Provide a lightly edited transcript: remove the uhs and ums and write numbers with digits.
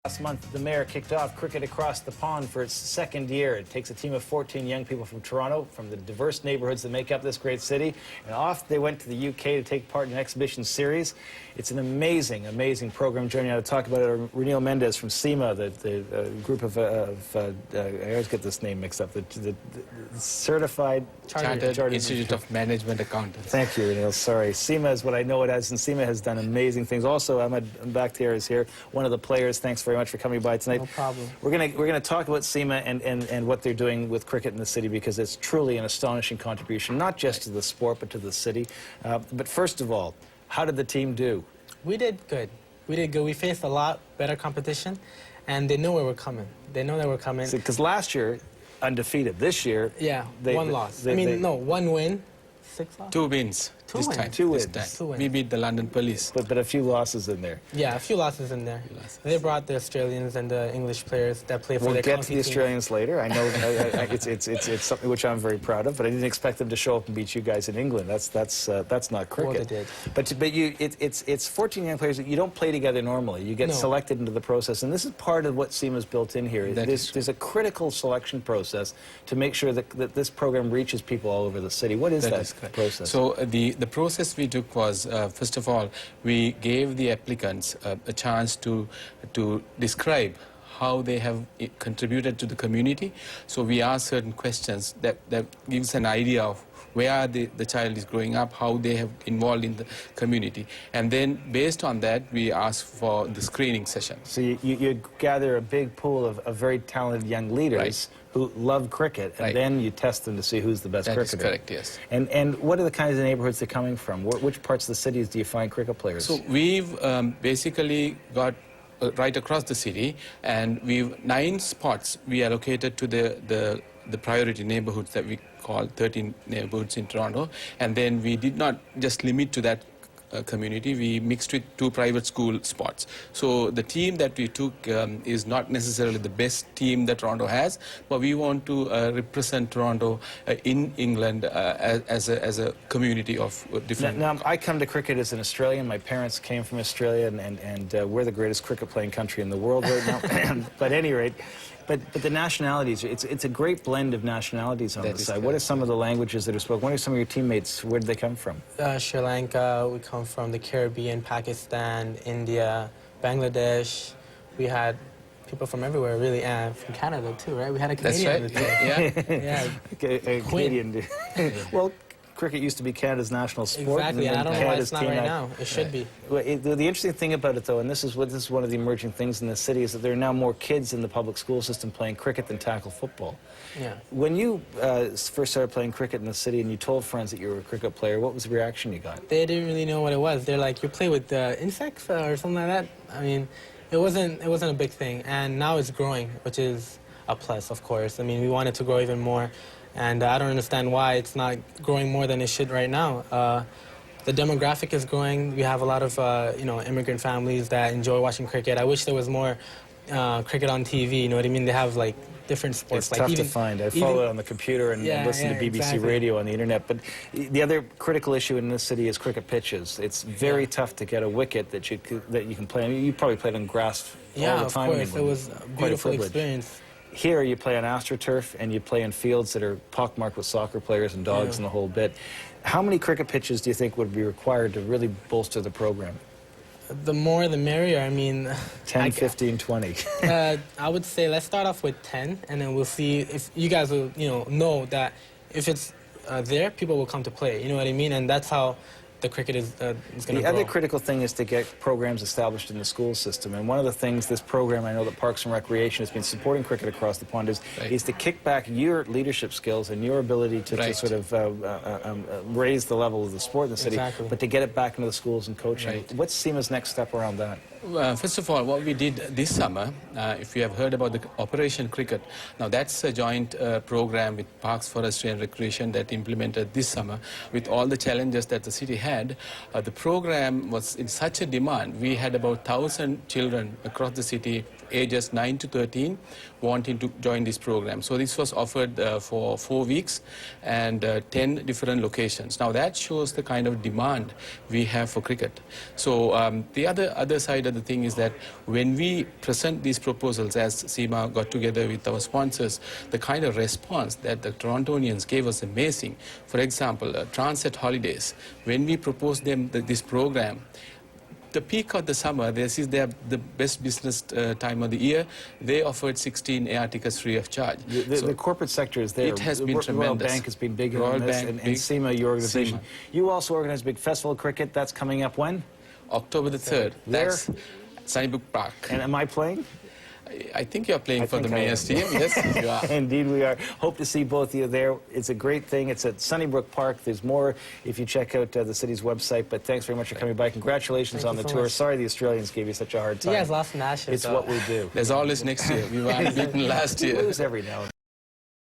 Last month, the mayor kicked off Cricket Across the Pond for its second year. It takes a team of 14 young people from Toronto, from the diverse neighborhoods that make up this great city, and off they went to the UK to take part in an exhibition series. It's an amazing, amazing program. Joining now to talk about it are Renil Mendez from CIMA, the group of I always get this name mixed up, the Certified Chartered Institute of Management Accountants. Thank you, Renil. Sorry. CIMA is what I know it as, and CIMA has done amazing things. Also, Ahmed Bakhtiar is here, one of the players. Thanks very much for coming by tonight. No problem. We're gonna talk about CIMA and what they're doing with cricket in the city, because it's truly an astonishing contribution, not just to the sport but to the city. But first of all, how did the team do? We did good. We did good. We faced a lot better competition, and they knew we were coming. They know they were coming. Because last year, undefeated. This year, yeah, one loss. No, one win, 6 losses. 2 wins. Two wins. Two This wins. time. We beat the London Police. But a few losses in there. Yeah, a few losses in there. They brought the Australians and the English players that play for we'll their get county to the Australians teams. later. I know it's something which I'm very proud of, but I didn't expect them to show up and beat you guys in England. That's not cricket. Well, they did. But it's 14 young players that you don't play together normally. You get selected into the process, and this is part of what CIMA's built in here. There's a critical selection process to make sure that this program reaches people all over the city. What is that process? So the process we took was, first of all, we gave the applicants a chance to describe how they have contributed to the community. So we asked certain questions that gives an idea of where the child is growing up, how they have involved in the community. And then based on that, we asked for the screening session. So you gather a big pool of very talented young leaders who love cricket, and then you test them to see who's the best cricketer. That is correct, yes. And what are the kinds of neighborhoods they're coming from? Which parts of the cities do you find cricket players? So we've basically got right across the city, and we've 9 spots we allocated to the priority neighborhoods that we call 13 neighborhoods in Toronto. And then we did not just limit to that community, we mixed with 2 private school spots. So the team that we took is not necessarily the best team that Toronto has, but we want to represent Toronto in England as a community of different... Now, I come to cricket as an Australian. My parents came from Australia, and we're the greatest cricket-playing country in the world right now. But at any rate, but the nationalities, it's a great blend of nationalities on the side. What are some of the languages that are spoken? What are some of your teammates? Where did they come from? Sri Lanka, we come from the Caribbean, Pakistan, India, Bangladesh. We had people from everywhere, really, and from Canada too, right? We had a Canadian. That's right. Yeah. A Canadian. Well, cricket used to be Canada's national sport. Exactly, and I don't know why it's not right now. It should be. Well, the interesting thing about it, though, and this is one of the emerging things in the city, is that there are now more kids in the public school system playing cricket than tackle football. Yeah. When you first started playing cricket in the city and you told friends that you were a cricket player, what was the reaction you got? They didn't really know what it was. They're like, you play with insects or something like that? I mean, it wasn't a big thing, and now it's growing, which is a plus, of course. I mean, we want it to grow even more. And I don't understand why it's not growing more than it should right now. The demographic is growing. We have a lot of immigrant families that enjoy watching cricket. I wish there was more cricket on TV. You know what I mean? They have like different sports. It's tough to find. I follow it on the computer and listen to BBC Radio on the internet. But the other critical issue in this city is cricket pitches. It's very tough to get a wicket that you can play. I mean, you probably played on grass all the time. Yeah, of course. It was a beautiful experience. Here you play on AstroTurf, and you play in fields that are pockmarked with soccer players and dogs and the whole bit. How many cricket pitches do you think would be required to really bolster the program? The more the merrier. I mean... 10, 15, 20. I would say let's start off with 10, and then we'll see if you guys will, know that if it's there, people will come to play. You know what I mean? And that's how the cricket is going to grow. The other critical thing is to get programs established in the school system. And one of the things this program, I know that Parks and Recreation has been supporting cricket across the pond, is to kick back your leadership skills and your ability to sort of raise the level of the sport in the city, but to get it back into the schools and coaching. What's CIMA's next step around that? First of all, what we did this summer, if you have heard about the Operation Cricket, now that's a joint program with Parks, Forestry and Recreation that implemented this summer. With all the challenges that the city had, the program was in such a demand. We had about 1,000 children across the city, ages 9 to 13, wanting to join this program. So this was offered for 4 weeks and 10 different locations. Now that shows the kind of demand we have for cricket. So the other side other thing is that when we present these proposals, as CIMA got together with our sponsors, the kind of response that the Torontonians gave was amazing. For example, Transat Holidays, when we proposed them this program, the peak of the summer, this is the best business time of the year, they offered 16 air tickets free of charge. The corporate sector is there. It has been Royal tremendous. Bank has been big Royal on this, Bank, and CIMA, your organization. CIMA. You also organize a big festival of cricket. That's coming up when? October the 3rd. Where? That's Sunnybrook Park. And am I playing? I think you're playing for the think I mayor's team. Yes, you are. Indeed we are. Hope to see both of you there. It's a great thing. It's at Sunnybrook Park. There's more if you check out the city's website. But thanks very much for coming by. Congratulations on the tour. Much. Sorry the Australians gave you such a hard time. You guys lost in Ashes. It's what we do. There's always next year. We were unbeaten last year. We lose every now and then.